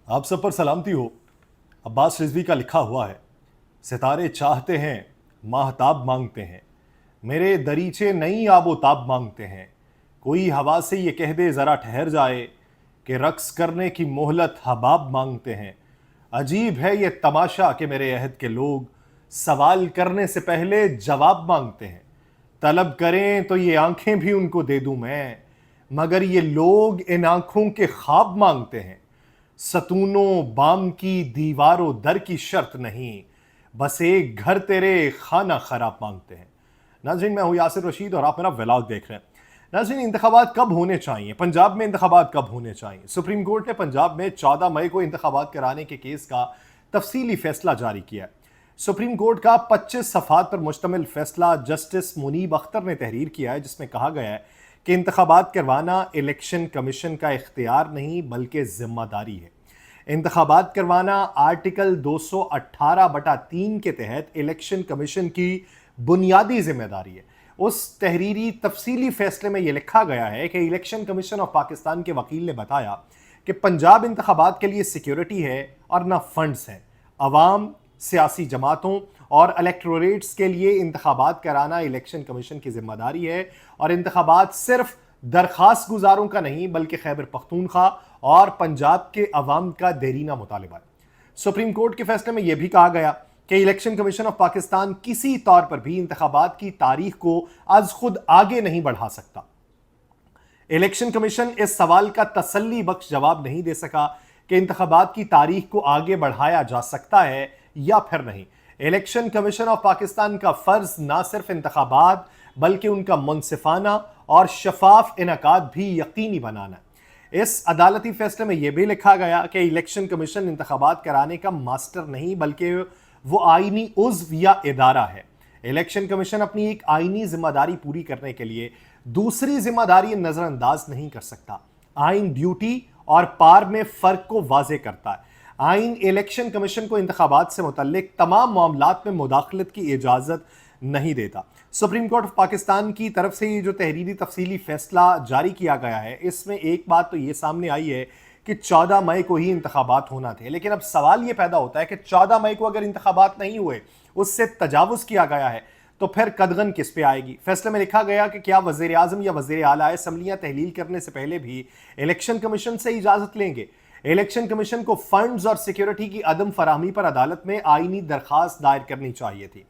आप सब पर सलामती हो। अब्बास रिजवी का लिखा हुआ है, सितारे चाहते हैं माहताब मांगते हैं, मेरे दरीचे नई आबोताब मांगते हैं। कोई हवा से ये कह दे ज़रा ठहर जाए कि रक्स करने की मोहलत हबाब मांगते हैं। अजीब है ये तमाशा कि मेरे अहद के लोग सवाल करने से पहले जवाब मांगते हैं। तलब करें तो ये आंखें भी उनको दे दूं मैं, मगर ये लोग इन आंखों के ख्वाब मांगते हैं। सतूनों बाम की दीवारों दर की शर्त नहीं, बस एक घर तेरे खाना खराब मांगते हैं। नाज़रीन, मैं हूँ यासिर रशीद और आप मेरा व्लॉग देख रहे हैं। नाज़रीन, इंतखाबात कब होने चाहिए? पंजाब में इंतखाबात कब होने चाहिए? सुप्रीम कोर्ट ने पंजाब में 14 मई को इंतखाबात कराने के केस का तफसीली फैसला जारी किया है। सुप्रीम कोर्ट का 25 सफ़हात पर मुश्तमिल फैसला जस्टिस मुनीब अख्तर ने तहरीर किया है, जिसमें कहा गया है कि इंतखाबात करवाना इलेक्शन कमीशन का इख्तियार नहीं बल्कि जिम्मेदारी है। इंतखाबात करवाना आर्टिकल 218/3 के तहत इलेक्शन कमीशन की बुनियादी जिम्मेदारी है। उस तहरीरी तफसीली फैसले में यह लिखा गया है कि इलेक्शन कमीशन ऑफ पाकिस्तान के वकील ने बताया कि पंजाब इंतखाबात के लिए सिक्योरिटी है और ना फंड्स हैं। अवाम, सियासी जमातों और इलेक्टोरेट्स के लिए इंतखाबात कराना इलेक्शन कमीशन की जिम्मेदारी है और इंतखाबात सिर्फ दरख्वास्त गुजारों का नहीं बल्कि खैबर पख्तूनख्वा और पंजाब के अवाम का देरीना मुतालिबा है। सुप्रीम कोर्ट के फैसले में यह भी कहा गया कि इलेक्शन कमीशन ऑफ पाकिस्तान किसी तौर पर भी इंतखाबात की तारीख को आज खुद आगे नहीं बढ़ा सकता। इलेक्शन कमीशन इस सवाल का तसल्ली बख्श जवाब नहीं दे सका कि इंतखाबात की तारीख को आगे बढ़ाया जा सकता है या फिर नहीं। इलेक्शन कमीशन ऑफ पाकिस्तान का फर्ज ना सिर्फ इंतखाबात बल्कि उनका मुनसिफाना और शफाफ इनकाद भी यकीनी बनाना। इस अदालती फैसले में यह भी लिखा गया कि इलेक्शन कमीशन इंतखाबात कराने का मास्टर नहीं बल्कि वो आईनी उज़्व या इदारा है। इलेक्शन कमीशन अपनी एक आईनी जिम्मेदारी पूरी करने के लिए दूसरी जिम्मेदारी नजरअंदाज नहीं कर सकता। आइन ड्यूटी और पार में फर्क को वाजे करता है। आइन इलेक्शन कमीशन को इंतखाबात से मुतल्लिक तमाम मामलात में मुदाखलत की इजाज़त नहीं देता। सुप्रीम कोर्ट ऑफ पाकिस्तान की तरफ से ये जो तहरीरी तफसीली फैसला जारी किया गया है, इसमें एक बात तो ये सामने आई है कि 14 मई को ही इंतखाबात होना थे। लेकिन अब सवाल ये पैदा होता है कि 14 मई को अगर इंतखाबात नहीं हुए, उससे तजावुज़ किया गया है, तो फिर कदगन किस पे आएगी? फैसले में लिखा गया कि क्या वज़ीर आज़म या वज़ीर आला असम्बलियाँ तहलील करने से पहले भी इलेक्शन कमीशन से इजाज़त लेंगे? इलेक्शन कमीशन को फंड्स और सिक्योरिटी की अदम फराहमी पर अदालत में आईनी दरख्वास्त दायर करनी चाहिए थी।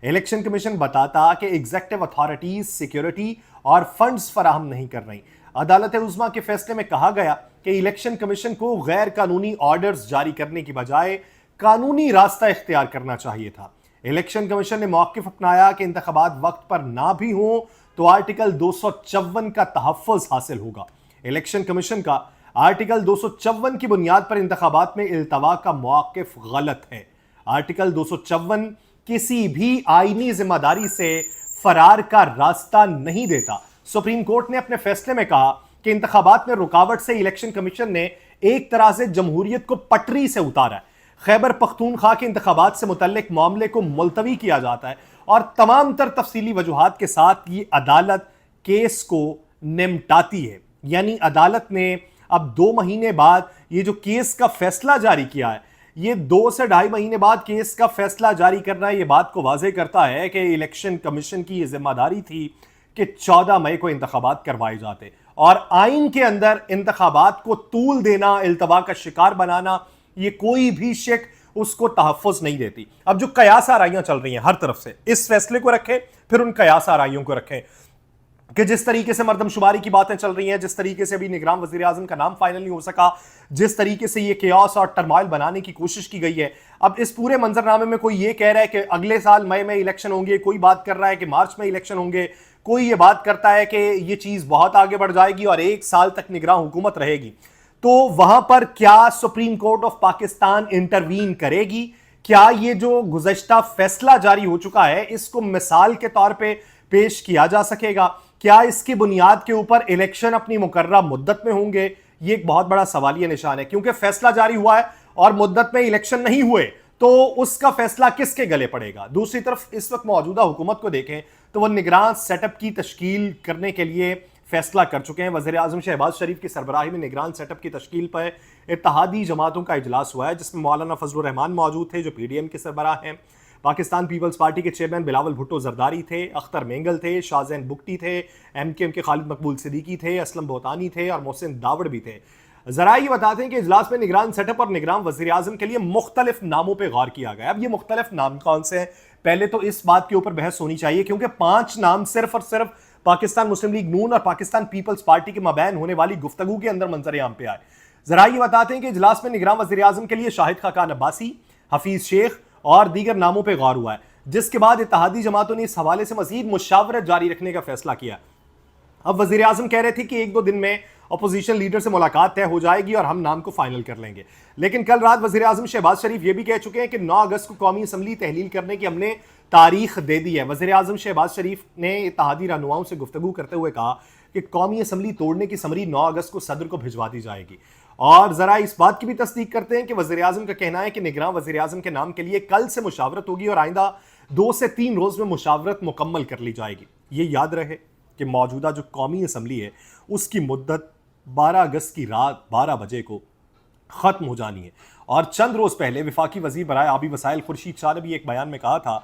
इलेक्शन कमीशन बताता कि एग्जेक्टिव अथॉरिटीज सिक्योरिटी और फंड्स फराहम नहीं कर रही। अदालत उज़्मा के फैसले में कहा गया कि इलेक्शन कमीशन को गैर कानूनी ऑर्डर्स जारी करने की बजाय कानूनी रास्ता इख्तियार करना चाहिए था। इलेक्शन कमीशन ने मौक़िफ़ अपनाया कि इंतखाबात वक्त पर ना भी हो तो आर्टिकल 254 का तहफ़्फ़ुज़ हासिल होगा। इलेक्शन कमीशन का आर्टिकल 254 की बुनियाद पर इंतखाबात में इल्तवा का मौक़िफ़ गलत है। आर्टिकल 254 किसी भी आईनी जिम्मेदारी से फरार का रास्ता नहीं देता। सुप्रीम कोर्ट ने अपने फैसले में कहा कि इंतखाबात में रुकावट से इलेक्शन कमीशन ने एक तरह से जमहूरियत को पटरी से उतारा है। खैबर पख्तूनख्वा के इंतखाबात से मुतल्लिक मामले को मुलतवी किया जाता है और तमाम तर तफसीली वजूहात के साथ ये अदालत केस को निमटाती है। यानी अदालत ने अब 2 महीने बाद ये जो केस का फैसला जारी किया है, ये 2 से 2.5 महीने बाद केस का फैसला जारी करना ये बात को वाजे करता है कि इलेक्शन कमीशन की ये जिम्मेदारी थी कि 14 मई को इंतखाबात करवाए जाते और आइन के अंदर इंतखाबात को तूल देना, इल्तवा का शिकार बनाना, ये कोई भी शक उसको तहफ़्फ़ुज़ नहीं देती। अब जो कयास आराइयाँ चल रही हैं हर तरफ से, इस फैसले को रखें फिर उन कयास आराइयों को रखें कि जिस तरीके से मर्दमशुमारी की बातें चल रही हैं, जिस तरीके से अभी निगरान वज़ीर आज़म का नाम फाइनल नहीं हो सका, जिस तरीके से ये केओस और टर्मोइल बनाने की कोशिश की गई है, अब इस पूरे मंजरनामे में कोई ये कह रहा है कि अगले साल मई में इलेक्शन होंगे, कोई बात कर रहा है कि मार्च में इलेक्शन होंगे, कोई ये बात करता है कि ये चीज़ बहुत आगे बढ़ जाएगी और 1 साल तक निगरान हुकूमत रहेगी। तो वहां पर क्या supreme court of Pakistan intervene करेगी? क्या ये जो गुज़श्ता फैसला जारी हो चुका है इसको मिसाल के तौर पे पेश किया जा सकेगा? क्या इसकी बुनियाद के ऊपर इलेक्शन अपनी मुकर्ररा मुद्दत में होंगे? ये एक बहुत बड़ा सवालिया निशान है, क्योंकि फैसला जारी हुआ है और मुद्दत में इलेक्शन नहीं हुए तो उसका फैसला किसके गले पड़ेगा? दूसरी तरफ इस वक्त मौजूदा हुकूमत को देखें तो वह निगरान सेटअप की तश्कील करने के लिए फैसला कर चुके हैं। वज़ीर आज़म शहबाज शरीफ की सरबराही में निगरान सेटअप की तश्कील पर इत्तेहादी जमातों का इजलास हुआ है, जिसमें मौलाना फजलुर रहमान मौजूद थे जो PDM के सरबराह हैं, पाकिस्तान पीपल्स पार्टी के चेयरमैन बिलावल भुट्टो जरदारी थे, अख्तर मेंगल थे, शाहजैन बुगटी थे, MKM के खालिद मकबूल सिद्दीकी थे, असलम बोतानी थे और मोहसिन दावड़ भी थे। जरा ये बताते हैं कि इजलास में निगरान सेटअप और निगरान वज़ीर आज़म के लिए मुख्तलिफ नामों पर गौर किया गया। अब ये मुख्तलिफ नाम कौन से हैं, पहले तो इस बात के ऊपर बहस होनी चाहिए, क्योंकि 5 नाम सिर्फ और सिर्फ पाकिस्तान मुस्लिम लीग नून और पाकिस्तान पीपल्स पार्टी के मबैन होने वाली गुफ्तगू के अंदर मंजर आम पे आए। जरा ये बताते हैं कि इजलास में निगरान वज़ीर आज़म के लिए शाहिद खाकान अब्बासी, हफीज शेख और दीगर नामों पर गौर हुआ है, जिसके बाद इत्तेहादी जमातों ने इस हवाले से मजीद मुशावरत जारी रखने का फैसला किया। अब वज़ीर आज़म कह रहे थे कि 1-2 दिन में अपोजिशन लीडर से मुलाकात तय हो जाएगी और हम नाम को फाइनल कर लेंगे, लेकिन कल रात वज़ीर आज़म शहबाज शरीफ ये भी कह चुके हैं कि 9 अगस्त को कौमी असम्बली तहलील करने की हमने तारीख दे दी है। वज़ीर आज़म शहबाज शरीफ ने इत्तेहादी रहनुमाओं से गुफ्तगू करते हुए कहा कि कौमी असम्बली तोड़ने की समरी 9 अगस्त को सदर को भिजवा दी जाएगी। और ज़रा इस बात की भी तस्दीक करते हैं कि वज़ीर आज़म का कहना है कि निगरान वज़ीर आज़म के नाम के लिए कल से मुशावरत होगी और आइंदा 2 से 3 रोज़ में मुशावरत मुकम्मल कर ली जाएगी। ये याद रहे कि मौजूदा जो कौमी असम्बली है उसकी मुद्दत 12 अगस्त की रात 12 बजे को ख़त्म हो जानी है। और चंद रोज़ पहले वफाकी वज़ीर बराए आबी वसाइल खुर्शीद शाह ने भी एक बयान में कहा था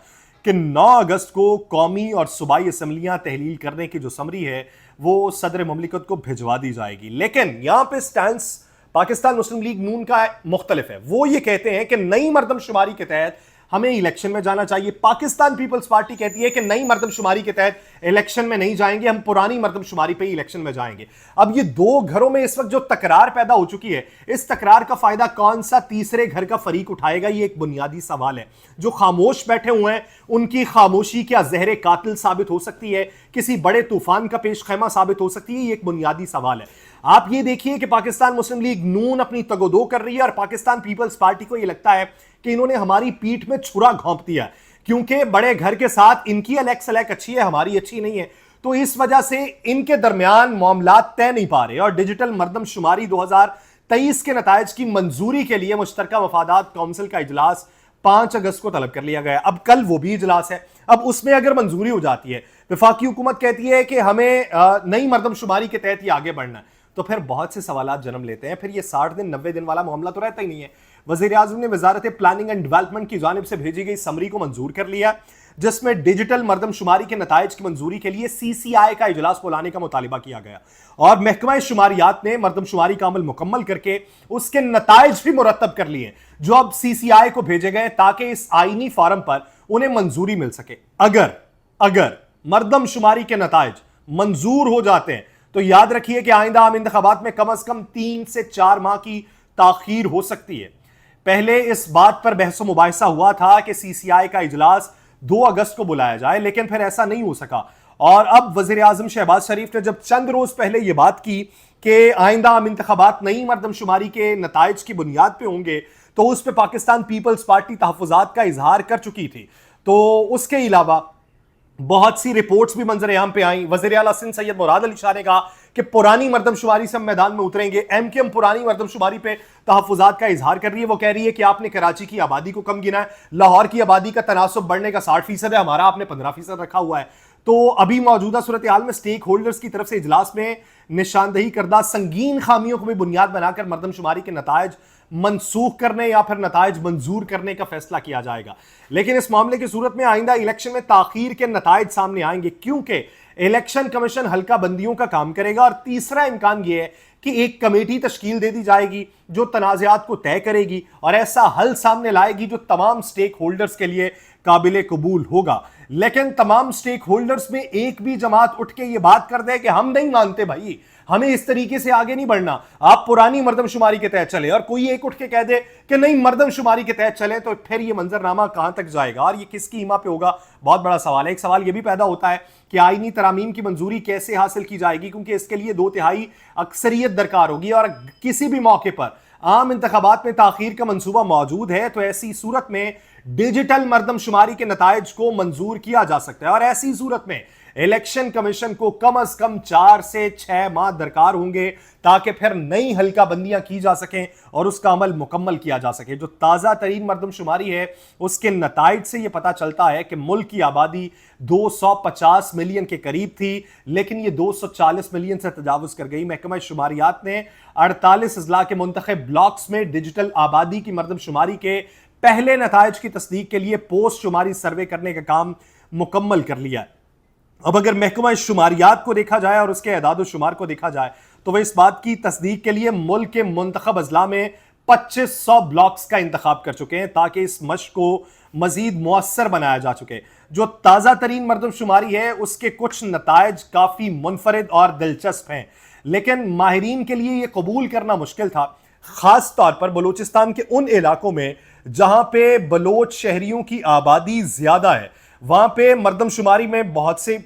कि 9 अगस्त को कौमी और सूबाई असम्बलियाँ तहलील करने की जो समरी है वो सदर ममलिकत को भिजवा दी जाएगी। लेकिन यहाँ पे स्टैंस पाकिस्तान मुस्लिम लीग नून का मुख्तलिफ है। वो ये कहते हैं कि नई मरदमशुमारी के तहत हमें इलेक्शन में जाना चाहिए। पाकिस्तान पीपल्स पार्टी कहती है कि नई मरदमशुमारी के तहत इलेक्शन में नहीं जाएंगे, हम पुरानी मरदमशुमारी पे ही इलेक्शन में जाएंगे। अब ये 2 घरों में इस वक्त जो तकरार पैदा हो चुकी है, इस तकरार का फायदा कौन सा तीसरे घर का फरीक उठाएगा, ये एक बुनियादी सवाल है। जो खामोश बैठे हुए हैं उनकी खामोशी क्या ज़हरे कातिल साबित हो सकती है, किसी बड़े तूफान का पेश खैमा साबित हो सकती है, ये एक बुनियादी सवाल है। आप ये देखिए कि पाकिस्तान मुस्लिम लीग नून अपनी तगोदो कर रही है और पाकिस्तान पीपल्स पार्टी को ये लगता है कि इन्होंने हमारी पीठ में छुरा घोंप दिया, क्योंकि बड़े घर के साथ इनकी अलग सलग अच्छी है, हमारी अच्छी नहीं है। तो इस वजह से इनके दरमियान मामलात तय नहीं पा रहे और डिजिटल मरदमशुमारी 2023 के नतायज की मंजूरी के लिए मुश्तरका मफादात काउंसिल का इजलास 5 अगस्त को तलब कर लिया गया। अब कल वो भी इजलास है। अब उसमें अगर मंजूरी हो जाती है, वफाकी हुकूमत कहती है कि हमें नई मरदमशुमारी के तहत ही आगे बढ़ना है, तो फिर बहुत से सवालात जन्म लेते हैं। फिर ये 60 दिन 90 दिन वाला मामला तो रहता ही नहीं है। वज़ीर आज़म ने वज़ारत प्लानिंग एंड डेवलपमेंट की जानिब से भेजी गई समरी को मंजूर कर लिया, जिसमें डिजिटल मरदमशुमारी के नतायज की मंजूरी के लिए CCI का इजलास बुलाने का मुतालिबा किया गया और महकमा शुमारियात ने मरदमशुमारी का अमल मुकम्मल करके उसके नतायज भी मुरतब कर लिए, जो अब CCI को भेजे गए ताकि इस आईनी फार्म पर उन्हें मंजूरी मिल सके। अगर मरदमशुमारी के नतायज मंजूर हो जाते हैं तो याद रखिए कि आइंदा आम इंतखाबात में कम से कम 3 से 4 माह की ताखीर हो सकती है। पहले इस बात पर बहस मुबाहिसा हुआ था कि CCI का इजलास 2 अगस्त को बुलाया जाए, लेकिन फिर ऐसा नहीं हो सका। और अब वज़ीर आज़म शहबाज शरीफ ने जब चंद रोज पहले यह बात की कि आइंदा आम इंतखाबात नई मरदमशुमारी के नतायज की बुनियाद पर होंगे, तो उस पर पाकिस्तान पीपल्स पार्टी तहफ़्फ़ुज़ात का इजहार कर चुकी थी। तो उसके अलावा बहुत सी रिपोर्ट्स भी मंजर आम पे आई। वज़ीर आला सिंध सैयद मुराद अली शाह ने कहा कि पुरानी मरदमशुमारी से हम मैदान में उतरेंगे। MKM पुरानी मरदमशुमारी पे तहफ़्फ़ुज़ात का इजहार कर रही है। वो कह रही है कि आपने कराची की आबादी को कम गिना है, लाहौर की आबादी का तनासुब बढ़ने का 60% है, हमारा आपने 15% रखा हुआ है। तो अभी मौजूदा सूरत हाल में स्टेक होल्डर्स की तरफ से इजलास में निशानदही करदा संगीन खामियों को भी बुनियाद बनाकर मरदमशुमारी के नतायज मनसूख करने या फिर नतायज मंजूर करने का फैसला किया जाएगा। लेकिन इस मामले की सूरत में आइंदा इलेक्शन में ताखीर के नतायज सामने आएंगे, क्योंकि इलेक्शन कमीशन हल्का बंदियों का काम करेगा। और तीसरा इम्कान यह है कि एक कमेटी तश्कील दे दी जाएगी जो तनाज़ात को तय करेगी और ऐसा हल सामने लाएगी जो तमाम स्टेक होल्डर्स के लिए काबिल कबूल होगा। लेकिन तमाम स्टेक होल्डर्स में एक भी जमात उठ के ये बात कर दे कि हम नहीं मानते भाई, हमें इस तरीके से आगे नहीं बढ़ना, आप पुरानी मरदमशुमारी के तहत चले, और कोई एक उठ के कह दे कि नहीं मरदमशुमारी के तहत चले, तो फिर ये मंजरनामा कहां तक जाएगा और ये किसकी ईमा पे होगा, बहुत बड़ा सवाल है। एक सवाल ये भी पैदा होता है कि आईनी तरामीम की मंजूरी कैसे हासिल की जाएगी, क्योंकि इसके लिए 2/3 अक्सरियत दरकार होगी और किसी भी मौके पर आम इंतखाबात में ताखीर का मंसूबा मौजूद है, तो ऐसी सूरत में डिजिटल मरदमशुमारी के नतायज को मंजूर किया जा सकता है। और ऐसी सूरत में इलेक्शन कमीशन को कम अज कम 4 से 6 माह दरकार होंगे ताकि फिर नई हल्का बंदियां की जा सकें और उसका अमल मुकम्मल किया जा सके। जो ताज़ा तरीन मरदमशुमारी है उसके नताइज से यह पता चलता है कि मुल्क की आबादी 250 मिलियन के करीब थी, लेकिन ये 240 मिलियन से तजावुज कर गई। महकमा शुमारियात ने 48 अजला के मुंतखब ब्लॉक्स में डिजिटल आबादी की मरदमशुमारी के पहले नताइज की तस्दीक के लिए पोस्ट शुमारी सर्वे करने का काम मुकम्मल कर लिया है। अब अगर महकमा शुमारियात को देखा जाए और उसके एदाद शुमार को देखा जाए तो वह इस बात की तस्दीक के लिए मुल्क के मुंतखब अजला में 2500 ब्लॉक्स का इंतखाब कर चुके हैं ताकि इस मश्क को मजीद मुअस्सर बनाया जा चुके। जो ताज़ा तरीन मरदमशुमारी है उसके कुछ नताइज काफ़ी मुनफरिद और दिलचस्प हैं, लेकिन माहिरीन के लिए यह कबूल करना मुश्किल था, ख़ास तौर पर बलूचिस्तान के उन इलाकों में जहां पे बलोच शहरियों की आबादी ज़्यादा है। वहां पे मरदमशुमारी में बहुत से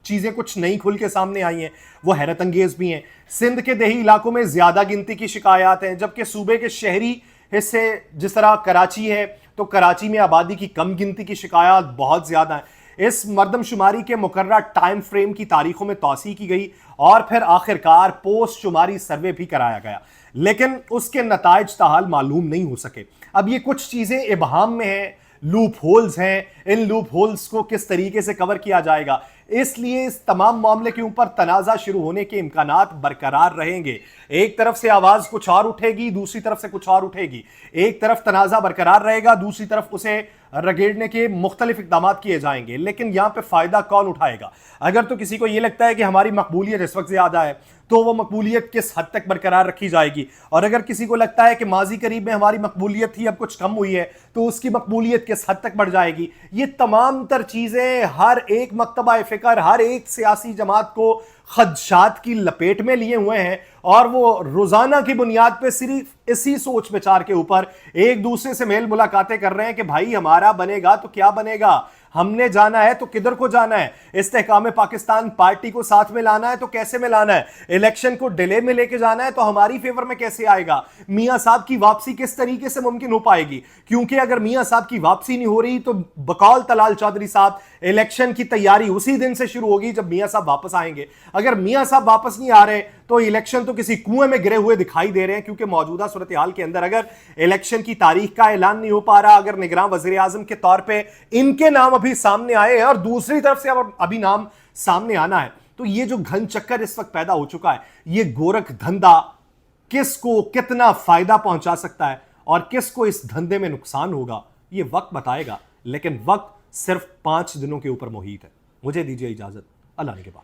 चीज़ें कुछ नई खुल के सामने आई हैं, वो हैरत अंगेज भी हैं। सिंध के देही इलाकों में ज़्यादा गिनती की शिकायत हैं, जबकि सूबे के शहरी हिस्से जिस तरह कराची है तो कराची में आबादी की कम गिनती की शिकायत बहुत ज़्यादा है। इस मरदमशुमारी के मुकर्रर टाइम फ्रेम की तारीखों में तौसी की गई और फिर आखिरकार पोस्ट शुमारी सर्वे भी कराया गया, लेकिन उसके नताइज ताहाल मालूम नहीं हो सके। अब ये कुछ चीज़ें इबहाम में हैं, लूप होल्स हैं, इन लूप होल्स को किस तरीके से कवर किया जाएगा, इसलिए इस तमाम मामले के ऊपर तनाज़ा शुरू होने के इम्कानात बरकरार रहेंगे। एक तरफ से आवाज़ कुछ और उठेगी, दूसरी तरफ से कुछ और उठेगी। एक तरफ तनाज़ा बरकरार रहेगा, दूसरी तरफ उसे रगेड़ने के मुख्तलिफ इक़दाम किए जाएंगे, लेकिन यहाँ पे फ़ायदा कौन उठाएगा? अगर तो किसी को ये लगता है कि हमारी मकबूलियत इस वक्त ज़्यादा है तो वो मकबूलियत किस हद तक बरकरार रखी जाएगी, और अगर किसी को लगता है कि माजी करीब में हमारी मकबूलियत थी अब कुछ कम हुई है तो उसकी मकबूलियत किस हद तक बढ़ जाएगी। ये तमाम तर चीज़ें हर एक मकतबा फ़िक्र, हर एक सियासी जमात को खदशात की लपेट में लिए हुए हैं और वो रोज़ाना की बुनियाद पे सिर्फ इसी सोच विचार के ऊपर एक दूसरे से मेल मुलाकातें कर रहे हैं कि भाई हमारा बनेगा तो क्या बनेगा, हमने जाना है तो किधर को जाना है, इस्तेहकाम पाकिस्तान पार्टी को साथ में लाना है तो कैसे में लाना है, इलेक्शन को डिले में लेके जाना है तो हमारी फेवर में कैसे आएगा, मियां साहब की वापसी किस तरीके से मुमकिन हो पाएगी। क्योंकि अगर मियां साहब की वापसी नहीं हो रही तो बकौल तलाल चौधरी साहब इलेक्शन की तैयारी उसी दिन से शुरू होगी जब मियां साहब वापस आएंगे। अगर मियां साहब वापस नहीं आ रहे तो इलेक्शन तो किसी कुएं में गिरे हुए दिखाई दे रहे हैं, क्योंकि मौजूदा सूरत हाल के अंदर अगर इलेक्शन की तारीख का ऐलान नहीं हो पा रहा, अगर निगरान वजीर आजम के तौर पे इनके नाम अभी सामने आए हैं और दूसरी तरफ से अभी नाम सामने आना है, तो ये जो घन चक्कर इस वक्त पैदा हो चुका है, ये गोरख धंधा किसको कितना फायदा पहुंचा सकता है और किसको इस धंधे में नुकसान होगा, ये वक्त बताएगा। लेकिन वक्त सिर्फ 5 दिनों के ऊपर मोहित है। मुझे दीजिए इजाजत, अल्लाह ने के बाद।